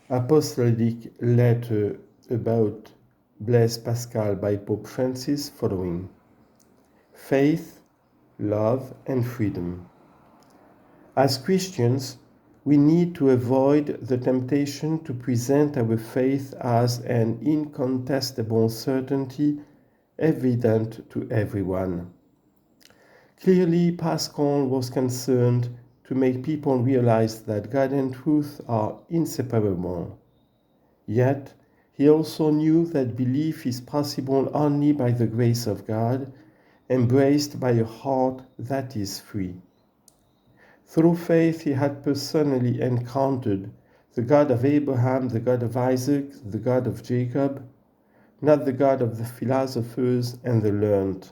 Apostolic letter about Blaise Pascal by Pope Francis following: faith, love, and freedom. As Christians, we need to avoid the temptation to present our faith as an incontestable certainty evident to everyone. Clearly, Pascal was concerned to make people realize that God and truth are inseparable. Yet, he also knew that belief is possible only by the grace of God, embraced by a heart that is free. Through faith, he had personally encountered the God of Abraham, the God of Isaac, the God of Jacob, not the God of the philosophers and the learned,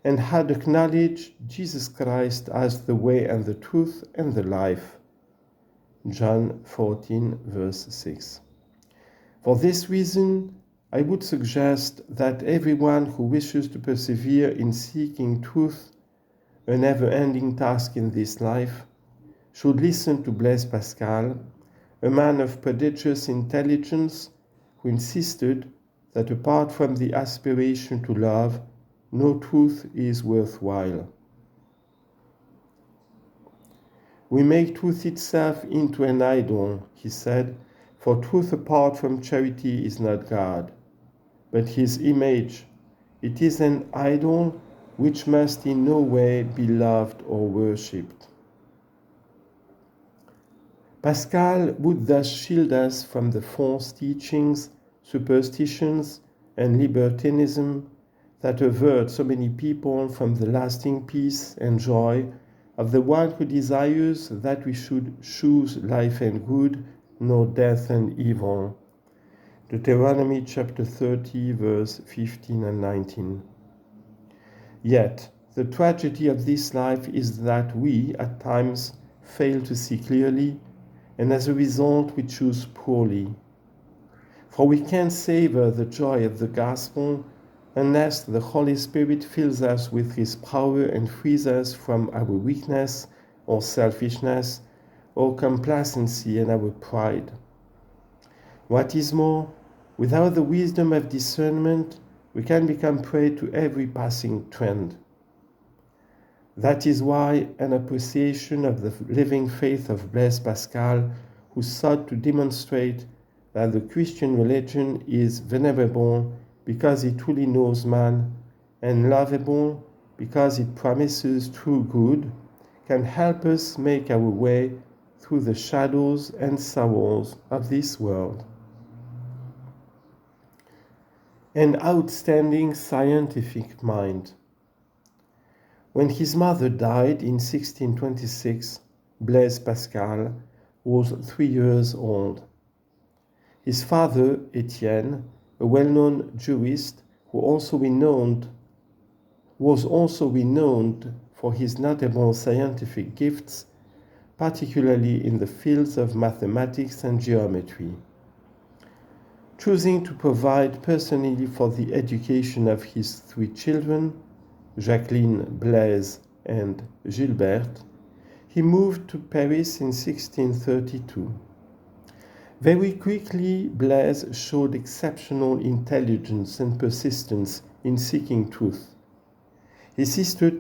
and had acknowledged Jesus Christ as the way and the truth and the life. John 14, verse 6. For this reason, I would suggest that everyone who wishes to persevere in seeking truth, a never-ending task in this life, should listen to Blaise Pascal, a man of prodigious intelligence who insisted that apart from the aspiration to love, no truth is worthwhile. We make truth itself into an idol, he said, for truth apart from charity is not God, but his image. It is an idol which must in no way be loved or worshipped. Pascal would thus shield us from the false teachings, superstitions, and libertinism that avert so many people from the lasting peace and joy of the one who desires that we should choose life and good, not death and evil. Deuteronomy chapter 30, verse 15 and 19. Yet, the tragedy of this life is that we, at times, fail to see clearly, and as a result, we choose poorly. For we can't savor the joy of the gospel unless the Holy Spirit fills us with His power and frees us from our weakness or selfishness or complacency and our pride. What is more, without the wisdom of discernment, we can become prey to every passing trend. That is why an appreciation of the living faith of Blaise Pascal, who sought to demonstrate that the Christian religion is venerable because it truly knows man, and lovable because it promises true good, can help us make our way through the shadows and sorrows of this world. An outstanding scientific mind. When his mother died in 1626, Blaise Pascal was 3 years old. His father, Etienne, a well-known jurist was also renowned for his notable scientific gifts, particularly in the fields of mathematics and geometry. Choosing to provide personally for the education of his 3 children, Jacqueline, Blaise, and Gilberte, he moved to Paris in 1632. Very quickly, Blaise showed exceptional intelligence and persistence in seeking truth. His sister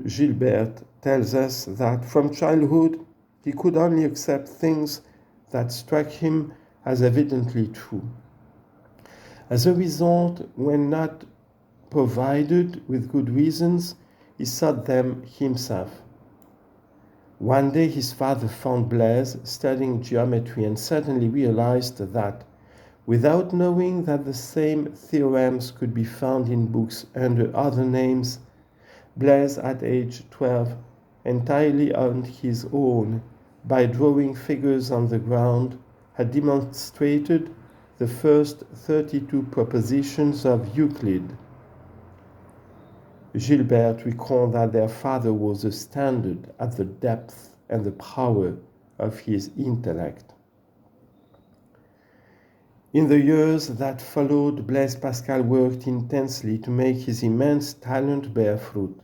Gilberte tells us that from childhood he could only accept things that struck him as evidently true. As a result, when not provided with good reasons, he sought them himself. One day his father found Blaise studying geometry and suddenly realized that, without knowing that the same theorems could be found in books under other names, Blaise at age 12, entirely on his own, by drawing figures on the ground, had demonstrated the first 32 propositions of Euclid. Gilberte recalled that their father was astounded at the depth and the power of his intellect. In the years that followed, Blaise Pascal worked intensely to make his immense talent bear fruit.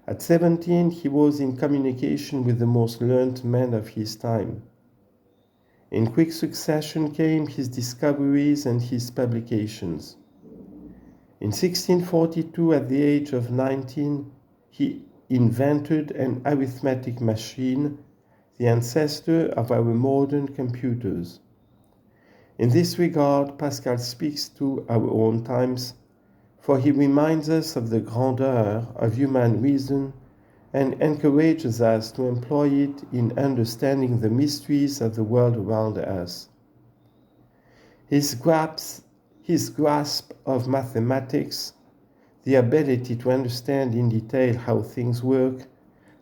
At 17, he was in communication with the most learned men of his time. In quick succession came his discoveries and his publications. In 1642, at the age of 19, he invented an arithmetic machine, the ancestor of our modern computers. In this regard, Pascal speaks to our own times, for he reminds us of the grandeur of human reason and encourages us to employ it in understanding the mysteries of the world around us. His grasp of mathematics, the ability to understand in detail how things work,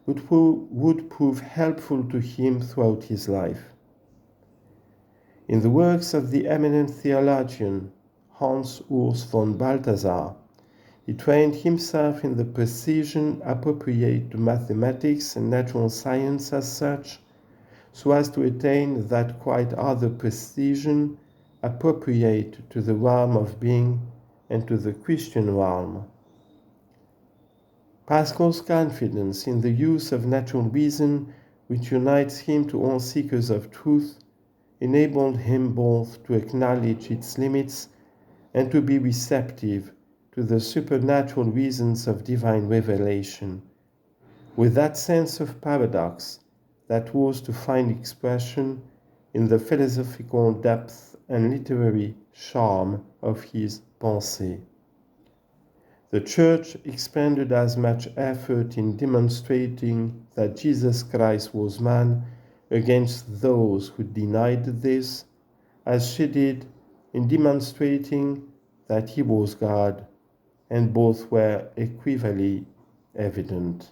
would prove helpful to him throughout his life. In the works of the eminent theologian Hans Urs von Balthasar, he trained himself in the precision appropriate to mathematics and natural science as such, so as to attain that quite other precision appropriate to the realm of being and to the Christian realm. Pascal's confidence in the use of natural reason, which unites him to all seekers of truth, enabled him both to acknowledge its limits and to be receptive to the supernatural reasons of divine revelation, with that sense of paradox that was to find expression in the philosophical depth and literary charm of his pensée. The Church expended as much effort in demonstrating that Jesus Christ was man against those who denied this, as she did in demonstrating that he was God, and both were equally evident.